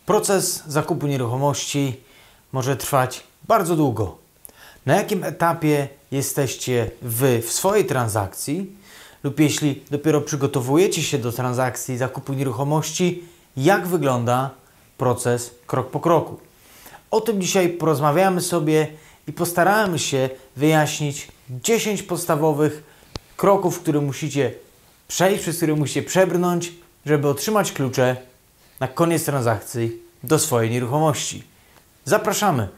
Proces zakupu nieruchomości może trwać bardzo długo. Na jakim etapie jesteście Wy w swojej transakcji lub jeśli dopiero przygotowujecie się do transakcji zakupu nieruchomości, jak wygląda proces krok po kroku? O tym dzisiaj porozmawiamy sobie i postaramy się wyjaśnić 10 podstawowych kroków, które musicie przejść, przez które musicie przebrnąć, żeby otrzymać klucze na koniec transakcji do swojej nieruchomości. Zapraszamy!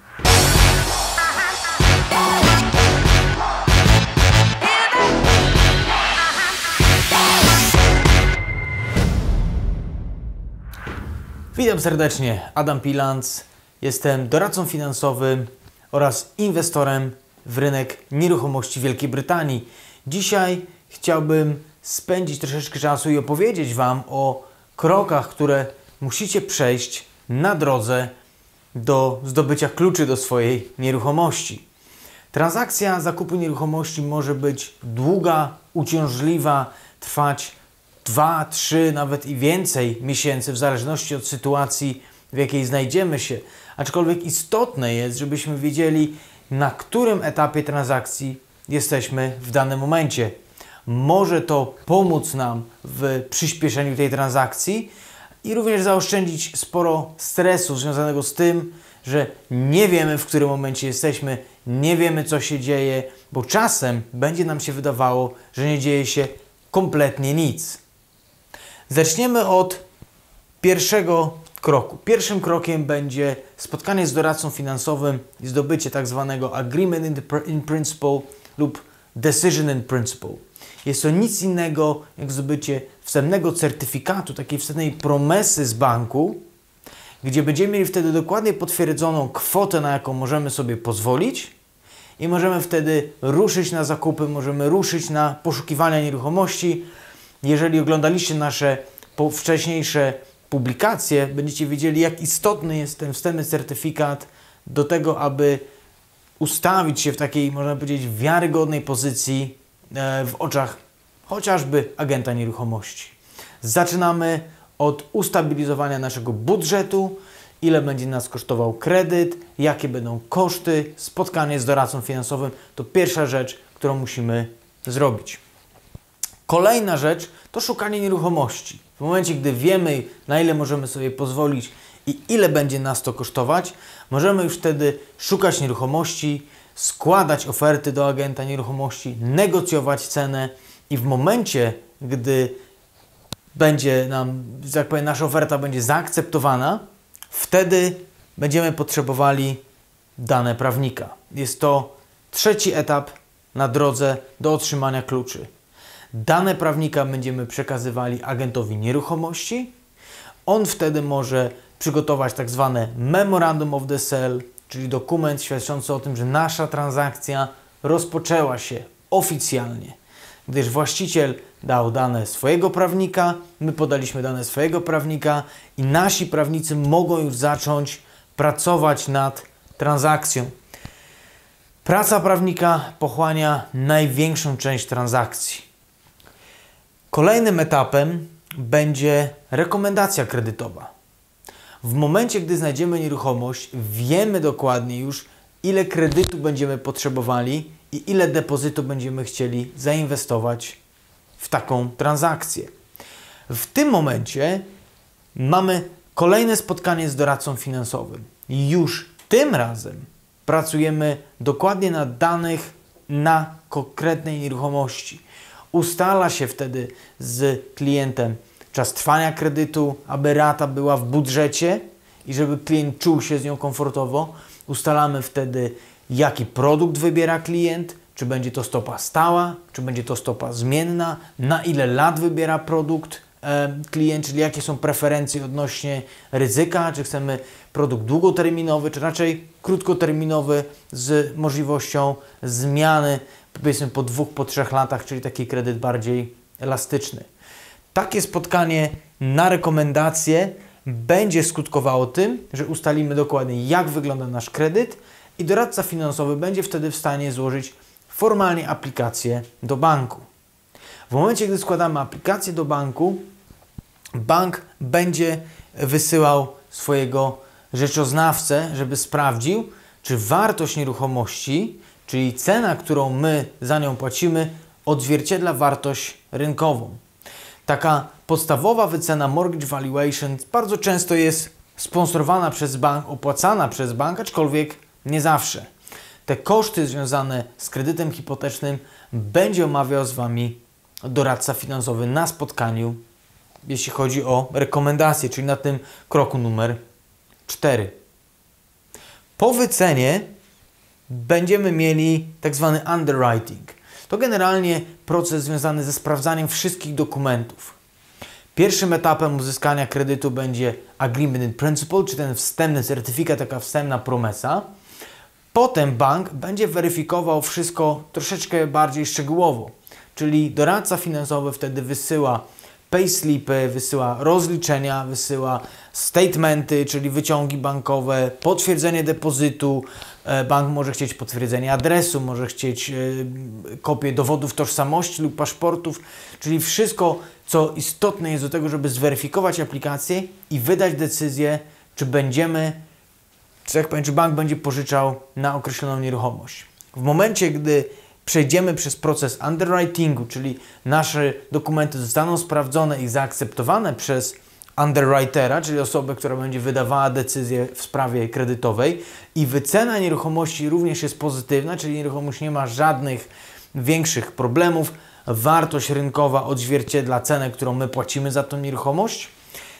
Witam serdecznie, Adam Pilanc. Jestem doradcą finansowym oraz inwestorem w rynek nieruchomości Wielkiej Brytanii. Dzisiaj chciałbym spędzić troszeczkę czasu i opowiedzieć Wam o krokach, które musicie przejść na drodze do zdobycia kluczy do swojej nieruchomości. Transakcja zakupu nieruchomości może być długa, uciążliwa, trwać 2, 3, nawet i więcej miesięcy, w zależności od sytuacji, w jakiej znajdziemy się. Aczkolwiek istotne jest, żebyśmy wiedzieli, na którym etapie transakcji jesteśmy w danym momencie. Może to pomóc nam w przyspieszeniu tej transakcji i również zaoszczędzić sporo stresu związanego z tym, że nie wiemy, w którym momencie jesteśmy, nie wiemy, co się dzieje, bo czasem będzie nam się wydawało, że nie dzieje się kompletnie nic. Zaczniemy od pierwszego kroku. Pierwszym krokiem będzie spotkanie z doradcą finansowym i zdobycie tak zwanego Agreement in Principle lub Decision in Principle. Jest to nic innego jak zdobycie wstępnego certyfikatu, takiej wstępnej promesy z banku, gdzie będziemy mieli wtedy dokładnie potwierdzoną kwotę, na jaką możemy sobie pozwolić i możemy wtedy ruszyć na zakupy, możemy ruszyć na poszukiwania nieruchomości. Jeżeli oglądaliście nasze wcześniejsze publikacje, będziecie wiedzieli, jak istotny jest ten wstępny certyfikat do tego, aby ustawić się w takiej, można powiedzieć, wiarygodnej pozycji w oczach chociażby agenta nieruchomości. Zaczynamy od ustabilizowania naszego budżetu, ile będzie nas kosztował kredyt, jakie będą koszty, spotkanie z doradcą finansowym. To pierwsza rzecz, którą musimy zrobić. Kolejna rzecz to szukanie nieruchomości. W momencie, gdy wiemy, na ile możemy sobie pozwolić i ile będzie nas to kosztować, możemy już wtedy szukać nieruchomości, składać oferty do agenta nieruchomości, negocjować cenę i w momencie, gdy będzie nam, że tak powiem, nasza oferta będzie zaakceptowana, wtedy będziemy potrzebowali dane prawnika. Jest to trzeci etap na drodze do otrzymania kluczy. Dane prawnika będziemy przekazywali agentowi nieruchomości. On wtedy może przygotować tak zwane Memorandum of the Sale, czyli dokument świadczący o tym, że nasza transakcja rozpoczęła się oficjalnie. Gdyż właściciel dał dane swojego prawnika, my podaliśmy dane swojego prawnika i nasi prawnicy mogą już zacząć pracować nad transakcją. Praca prawnika pochłania największą część transakcji. Kolejnym etapem będzie rekomendacja kredytowa. W momencie, gdy znajdziemy nieruchomość, wiemy dokładnie już, ile kredytu będziemy potrzebowali i ile depozytu będziemy chcieli zainwestować w taką transakcję. W tym momencie mamy kolejne spotkanie z doradcą finansowym. Już tym razem pracujemy dokładnie nad danych na konkretnej nieruchomości. Ustala się wtedy z klientem czas trwania kredytu, aby rata była w budżecie i żeby klient czuł się z nią komfortowo. Ustalamy wtedy, jaki produkt wybiera klient, czy będzie to stopa stała, czy będzie to stopa zmienna, na ile lat wybiera produkt klient, czyli jakie są preferencje odnośnie ryzyka, czy chcemy produkt długoterminowy, czy raczej krótkoterminowy z możliwością zmiany powiedzmy po 2, po 3 latach, czyli taki kredyt bardziej elastyczny. Takie spotkanie na rekomendację będzie skutkowało tym, że ustalimy dokładnie, jak wygląda nasz kredyt i doradca finansowy będzie wtedy w stanie złożyć formalnie aplikację do banku. W momencie, gdy składamy aplikację do banku, bank będzie wysyłał swojego rzeczoznawcę, żeby sprawdził, czy wartość nieruchomości, czyli cena, którą my za nią płacimy, odzwierciedla wartość rynkową. Taka podstawowa wycena mortgage valuation bardzo często jest sponsorowana przez bank, opłacana przez bank, aczkolwiek nie zawsze. Te koszty związane z kredytem hipotecznym będzie omawiał z Wami doradca finansowy na spotkaniu, jeśli chodzi o rekomendacje, czyli na tym kroku numer 4. Po wycenie będziemy mieli tak zwany underwriting. To generalnie proces związany ze sprawdzaniem wszystkich dokumentów. Pierwszym etapem uzyskania kredytu będzie Agreement in Principle, czy ten wstępny certyfikat, taka wstępna promesa. Potem bank będzie weryfikował wszystko troszeczkę bardziej szczegółowo, czyli doradca finansowy wtedy wysyła payslipy, wysyła rozliczenia, wysyła statementy, czyli wyciągi bankowe, potwierdzenie depozytu. Bank może chcieć potwierdzenie adresu, może chcieć kopię dowodów tożsamości lub paszportów, czyli wszystko, co istotne jest do tego, żeby zweryfikować aplikację i wydać decyzję, czy czy bank będzie pożyczał na określoną nieruchomość. W momencie, gdy przejdziemy przez proces underwritingu, czyli nasze dokumenty zostaną sprawdzone i zaakceptowane przez underwritera, czyli osobę, która będzie wydawała decyzję w sprawie kredytowej, i wycena nieruchomości również jest pozytywna, czyli nieruchomość nie ma żadnych większych problemów, wartość rynkowa odzwierciedla cenę, którą my płacimy za tą nieruchomość,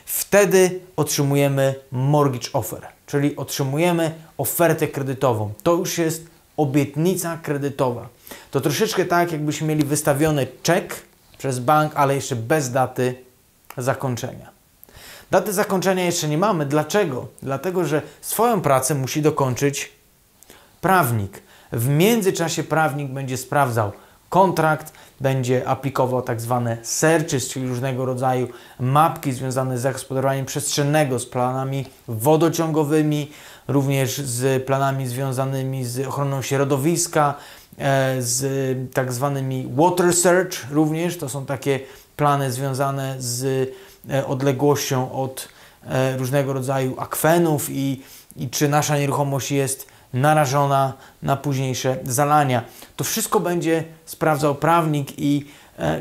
wtedy otrzymujemy mortgage offer, czyli otrzymujemy ofertę kredytową. To już jest obietnica kredytowa. To troszeczkę tak, jakbyśmy mieli wystawiony czek przez bank, ale jeszcze bez daty zakończenia. Daty zakończenia jeszcze nie mamy. Dlaczego? Dlatego, że swoją pracę musi dokończyć prawnik. W międzyczasie prawnik będzie sprawdzał kontrakt, będzie aplikował tak zwane searches, czyli różnego rodzaju mapki związane z zagospodarowaniem przestrzennego, z planami wodociągowymi, również z planami związanymi z ochroną środowiska, z tak zwanymi water search również. To są takie plany związane z odległością od różnego rodzaju akwenów i czy nasza nieruchomość jest narażona na późniejsze zalania. To wszystko będzie sprawdzał prawnik i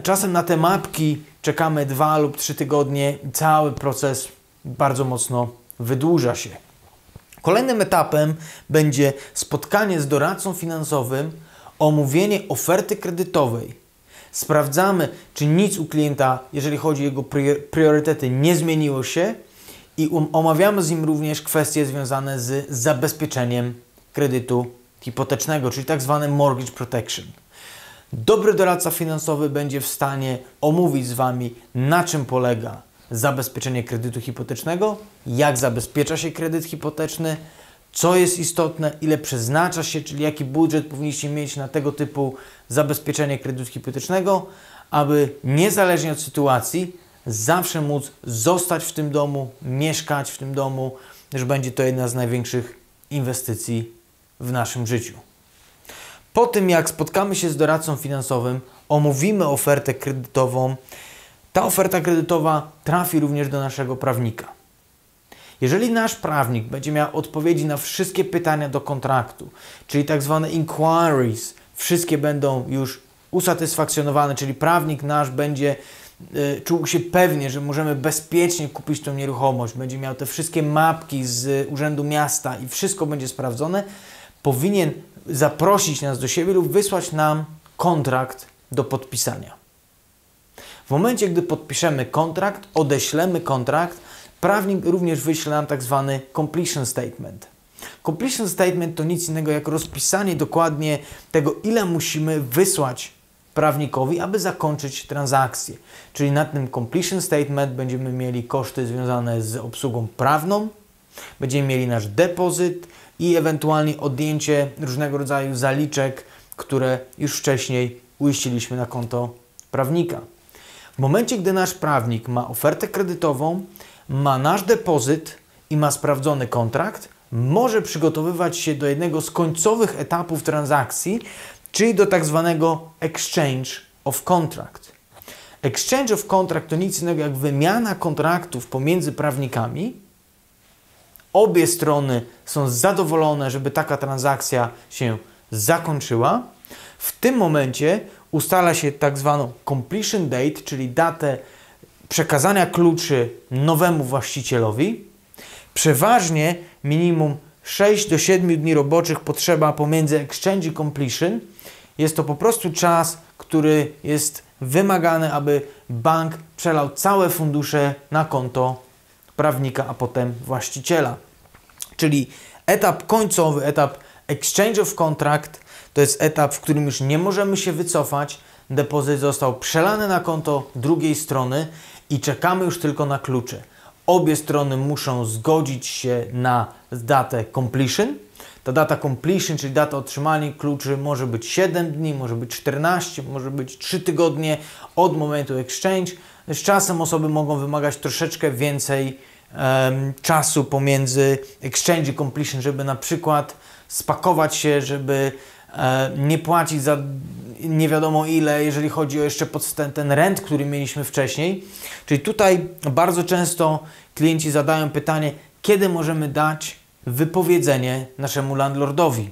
czasem na te mapki czekamy 2 lub 3 tygodnie i cały proces bardzo mocno wydłuża się. Kolejnym etapem będzie spotkanie z doradcą finansowym, omówienie oferty kredytowej. Sprawdzamy, czy nic u klienta, jeżeli chodzi o jego priorytety, nie zmieniło się i omawiamy z nim również kwestie związane z zabezpieczeniem kredytu hipotecznego, czyli tak zwany mortgage protection. Dobry doradca finansowy będzie w stanie omówić z Wami, na czym polega zabezpieczenie kredytu hipotecznego, jak zabezpiecza się kredyt hipoteczny, co jest istotne, ile przeznacza się, czyli jaki budżet powinniście mieć na tego typu zabezpieczenie kredytu hipotecznego, aby niezależnie od sytuacji zawsze móc zostać w tym domu, mieszkać w tym domu, gdyż będzie to jedna z największych inwestycji w naszym życiu. Po tym, jak spotkamy się z doradcą finansowym, omówimy ofertę kredytową, ta oferta kredytowa trafi również do naszego prawnika. Jeżeli nasz prawnik będzie miał odpowiedzi na wszystkie pytania do kontraktu, czyli tak zwane inquiries, wszystkie będą już usatysfakcjonowane, czyli prawnik nasz będzie czuł się pewnie, że możemy bezpiecznie kupić tą nieruchomość, będzie miał te wszystkie mapki z Urzędu Miasta i wszystko będzie sprawdzone, powinien zaprosić nas do siebie lub wysłać nam kontrakt do podpisania. W momencie, gdy podpiszemy kontrakt, odeślemy kontrakt, prawnik również wyśle nam tak zwany completion statement. Completion statement to nic innego jak rozpisanie dokładnie tego, ile musimy wysłać prawnikowi, aby zakończyć transakcję. Czyli na tym completion statement będziemy mieli koszty związane z obsługą prawną, będziemy mieli nasz depozyt i ewentualnie odjęcie różnego rodzaju zaliczek, które już wcześniej uiściliśmy na konto prawnika. W momencie, gdy nasz prawnik ma ofertę kredytową, ma nasz depozyt i ma sprawdzony kontrakt, może przygotowywać się do jednego z końcowych etapów transakcji, czyli do tak zwanego exchange of contract. Exchange of contract to nic innego jak wymiana kontraktów pomiędzy prawnikami obie strony są zadowolone, żeby taka transakcja się zakończyła. W tym momencie ustala się tak zwaną completion date, czyli datę przekazania kluczy nowemu właścicielowi. Przeważnie minimum 6 do 7 dni roboczych potrzeba pomiędzy exchange i completion. Jest to po prostu czas, który jest wymagany, aby bank przelał całe fundusze na konto prawnika, a potem właściciela. Czyli etap końcowy, etap exchange of contract, to jest etap, w którym już nie możemy się wycofać. Depozyt został przelany na konto drugiej strony i czekamy już tylko na klucze. Obie strony muszą zgodzić się na datę completion. Ta data completion, czyli data otrzymania kluczy, może być 7 dni, może być 14, może być 3 tygodnie od momentu exchange. Z czasem osoby mogą wymagać troszeczkę więcej czasu pomiędzy exchange i completion, żeby na przykład spakować się, żeby nie płacić za nie wiadomo ile, jeżeli chodzi o jeszcze ten rent, który mieliśmy wcześniej. Czyli tutaj bardzo często klienci zadają pytanie, kiedy możemy dać wypowiedzenie naszemu landlordowi.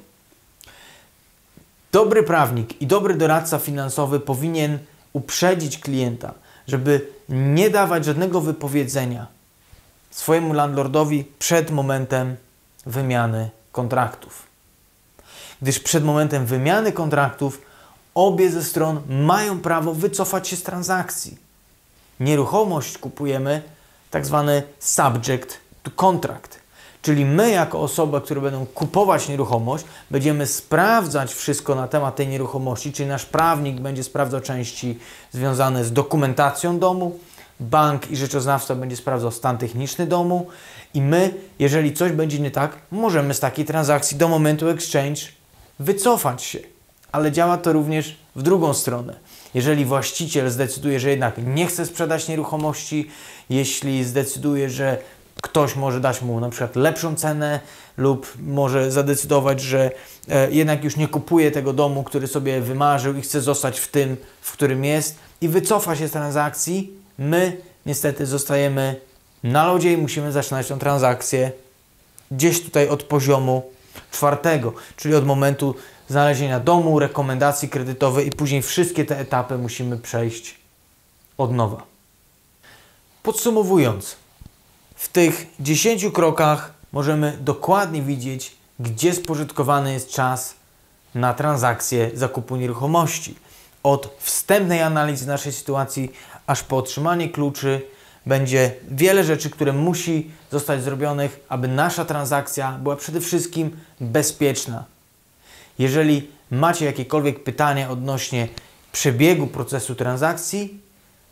Dobry prawnik i dobry doradca finansowy powinien uprzedzić klienta, żeby nie dawać żadnego wypowiedzenia swojemu landlordowi przed momentem wymiany kontraktów. Gdyż przed momentem wymiany kontraktów obie ze stron mają prawo wycofać się z transakcji. Nieruchomość kupujemy tak zwany subject to contract. Czyli my jako osoby, które będą kupować nieruchomość, będziemy sprawdzać wszystko na temat tej nieruchomości, czyli nasz prawnik będzie sprawdzał części związane z dokumentacją domu, bank i rzeczoznawca będzie sprawdzał stan techniczny domu i my, jeżeli coś będzie nie tak, możemy z takiej transakcji do momentu exchange wycofać się. Ale działa to również w drugą stronę. Jeżeli właściciel zdecyduje, że jednak nie chce sprzedać nieruchomości, jeśli zdecyduje, że ktoś może dać mu na przykład lepszą cenę lub może zadecydować, że jednak już nie kupuje tego domu, który sobie wymarzył i chce zostać w tym, w którym jest i wycofa się z transakcji, my niestety zostajemy na lodzie i musimy zaczynać tę transakcję gdzieś tutaj od poziomu 4, czyli od momentu znalezienia domu, rekomendacji kredytowej i później wszystkie te etapy musimy przejść od nowa. Podsumowując, w tych 10 krokach możemy dokładnie widzieć, gdzie spożytkowany jest czas na transakcję zakupu nieruchomości. Od wstępnej analizy naszej sytuacji, aż po otrzymanie kluczy, będzie wiele rzeczy, które musi zostać zrobionych, aby nasza transakcja była przede wszystkim bezpieczna. Jeżeli macie jakiekolwiek pytania odnośnie przebiegu procesu transakcji,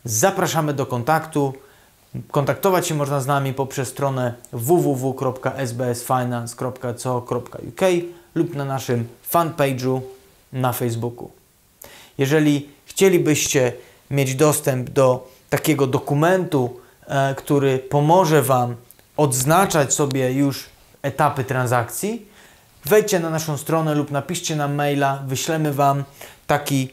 zapraszamy do kontaktu. Kontaktować się można z nami poprzez stronę www.sbsfinance.co.uk lub na naszym fanpage'u na Facebooku. Jeżeli chcielibyście mieć dostęp do takiego dokumentu, który pomoże Wam odznaczać sobie już etapy transakcji, wejdźcie na naszą stronę lub napiszcie nam maila, wyślemy Wam taki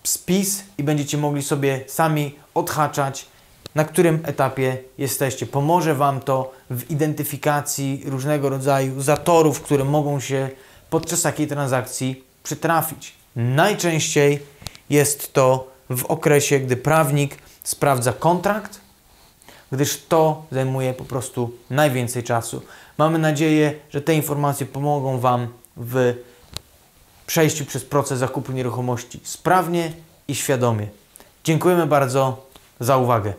spis i będziecie mogli sobie sami odhaczać, na którym etapie jesteście. Pomoże Wam to w identyfikacji różnego rodzaju zatorów, które mogą się podczas takiej transakcji przytrafić. Najczęściej jest to w okresie, gdy prawnik sprawdza kontrakt, gdyż to zajmuje po prostu najwięcej czasu. Mamy nadzieję, że te informacje pomogą Wam w przejściu przez proces zakupu nieruchomości sprawnie i świadomie. Dziękujemy bardzo za uwagę.